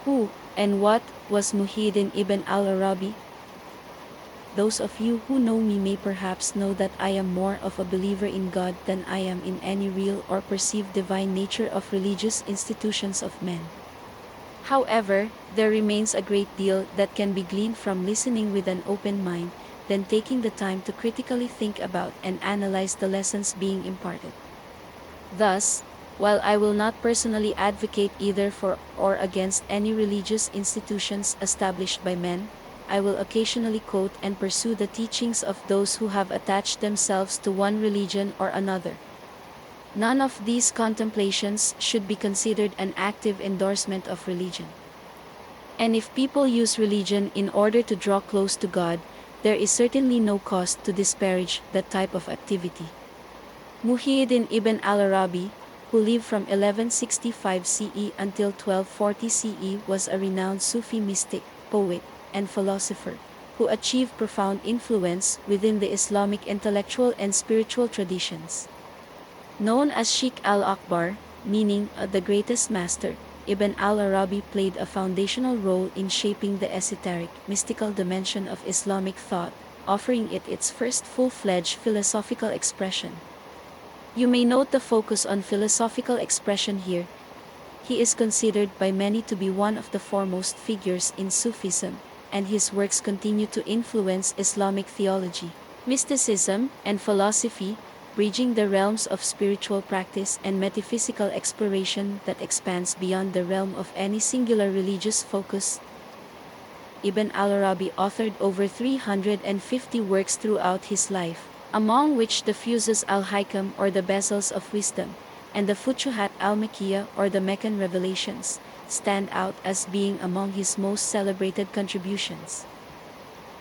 Who and what was Muhyiddin ibn al-Arabi? Those of you who know me may perhaps know that I am more of a believer in God than I am in any real or perceived divine nature of religious institutions of men. However, there remains a great deal that can be gleaned from listening with an open mind, then taking the time to critically think about and analyze the lessons being imparted. Thus, while I will not personally advocate either for or against any religious institutions established by men, I will occasionally quote and pursue the teachings of those who have attached themselves to one religion or another. None of these contemplations should be considered an active endorsement of religion. And if people use religion in order to draw close to God, there is certainly no cause to disparage that type of activity. Muhyiddin ibn al-Arabi, who lived from 1165 CE until 1240 CE, was a renowned Sufi mystic, poet, and philosopher, who achieved profound influence within the Islamic intellectual and spiritual traditions. Known as Sheikh al-Akbar, meaning the greatest master, Ibn al-Arabi played a foundational role in shaping the esoteric, mystical dimension of Islamic thought, offering it its first full-fledged philosophical expression. You may note the focus on philosophical expression here. He is considered by many to be one of the foremost figures in Sufism, and his works continue to influence Islamic theology, mysticism, and philosophy, bridging the realms of spiritual practice and metaphysical exploration that expands beyond the realm of any singular religious focus. Ibn al-Arabi authored over 350 works throughout his life, among which the Fusus al-Hikam or the Bezels of Wisdom, and the Futuhat al-Makkiyah or the Meccan Revelations, stand out as being among his most celebrated contributions.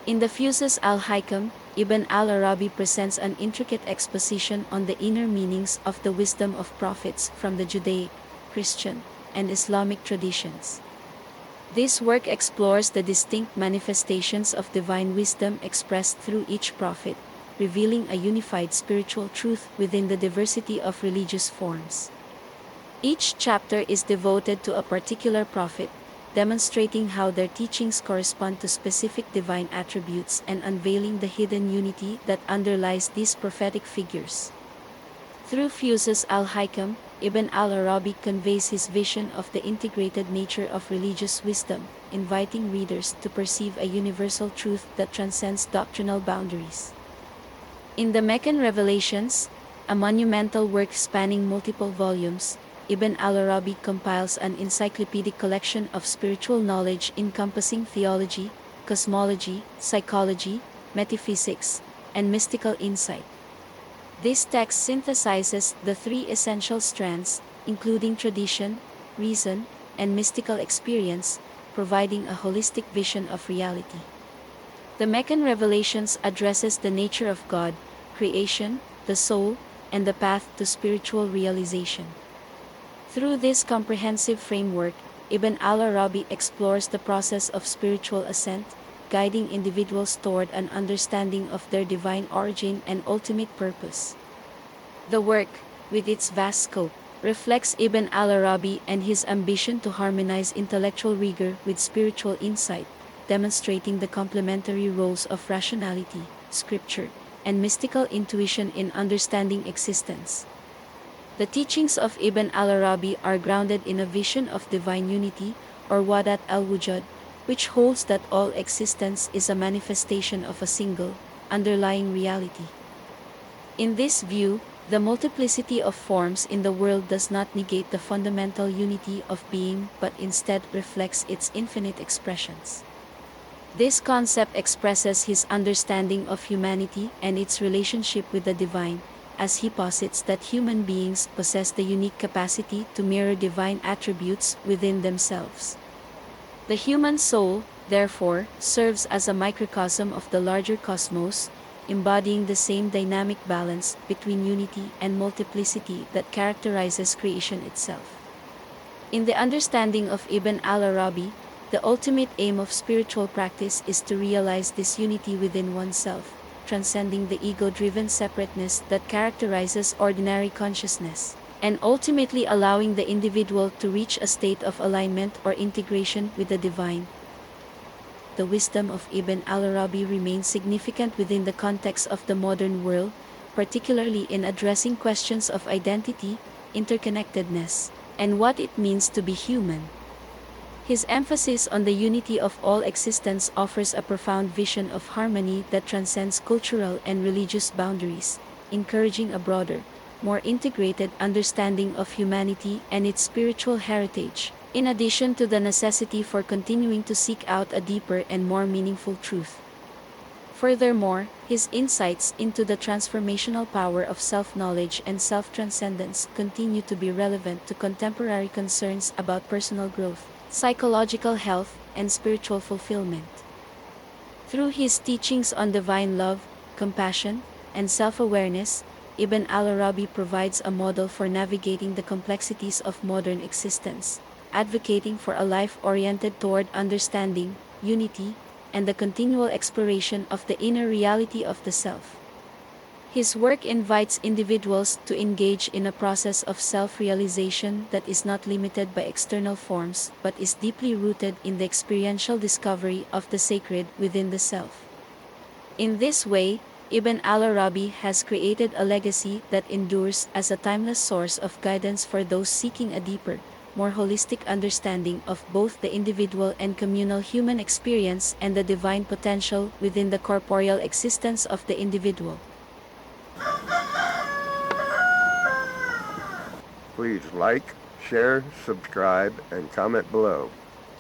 In the Fusus al-Hikam, Ibn al-Arabi presents an intricate exposition on the inner meanings of the wisdom of prophets from the Judaic, Christian, and Islamic traditions. This work explores the distinct manifestations of divine wisdom expressed through each prophet, revealing a unified spiritual truth within the diversity of religious forms. Each chapter is devoted to a particular prophet, demonstrating how their teachings correspond to specific divine attributes and unveiling the hidden unity that underlies these prophetic figures. Through Fusus al-Hikam, Ibn al-Arabi conveys his vision of the integrated nature of religious wisdom, inviting readers to perceive a universal truth that transcends doctrinal boundaries. In the Meccan Revelations, a monumental work spanning multiple volumes, Ibn al-Arabi compiles an encyclopedic collection of spiritual knowledge encompassing theology, cosmology, psychology, metaphysics, and mystical insight. This text synthesizes the three essential strands, including tradition, reason, and mystical experience, providing a holistic vision of reality. The Meccan Revelations addresses the nature of God, creation, the soul, and the path to spiritual realization. Through this comprehensive framework, Ibn al-Arabi explores the process of spiritual ascent, guiding individuals toward an understanding of their divine origin and ultimate purpose. The work, with its vast scope, reflects Ibn al-Arabi and his ambition to harmonize intellectual rigor with spiritual insight, demonstrating the complementary roles of rationality, scripture, and mystical intuition in understanding existence. The teachings of Ibn al-Arabi are grounded in a vision of divine unity, or Wadat al-Wujud, which holds that all existence is a manifestation of a single, underlying reality. In this view, the multiplicity of forms in the world does not negate the fundamental unity of being but instead reflects its infinite expressions. This concept expresses his understanding of humanity and its relationship with the divine, as he posits that human beings possess the unique capacity to mirror divine attributes within themselves. The human soul, therefore, serves as a microcosm of the larger cosmos, embodying the same dynamic balance between unity and multiplicity that characterizes creation itself. In the understanding of Ibn al-Arabi, the ultimate aim of spiritual practice is to realize this unity within oneself, transcending the ego-driven separateness that characterizes ordinary consciousness, and ultimately allowing the individual to reach a state of alignment or integration with the divine. The wisdom of Ibn al-Arabi remains significant within the context of the modern world, particularly in addressing questions of identity, interconnectedness, and what it means to be human. His emphasis on the unity of all existence offers a profound vision of harmony that transcends cultural and religious boundaries, encouraging a broader, more integrated understanding of humanity and its spiritual heritage, in addition to the necessity for continuing to seek out a deeper and more meaningful truth. Furthermore, his insights into the transformational power of self-knowledge and self-transcendence continue to be relevant to contemporary concerns about personal growth, psychological health, and spiritual fulfillment. Through his teachings on divine love, compassion, and self-awareness, Ibn al-Arabi provides a model for navigating the complexities of modern existence, advocating for a life oriented toward understanding, unity, and the continual exploration of the inner reality of the self. His work invites individuals to engage in a process of self-realization that is not limited by external forms but is deeply rooted in the experiential discovery of the sacred within the self. In this way, Ibn al-Arabi has created a legacy that endures as a timeless source of guidance for those seeking a deeper, more holistic understanding of both the individual and communal human experience and the divine potential within the corporeal existence of the individual. Please like, share, subscribe, and comment below.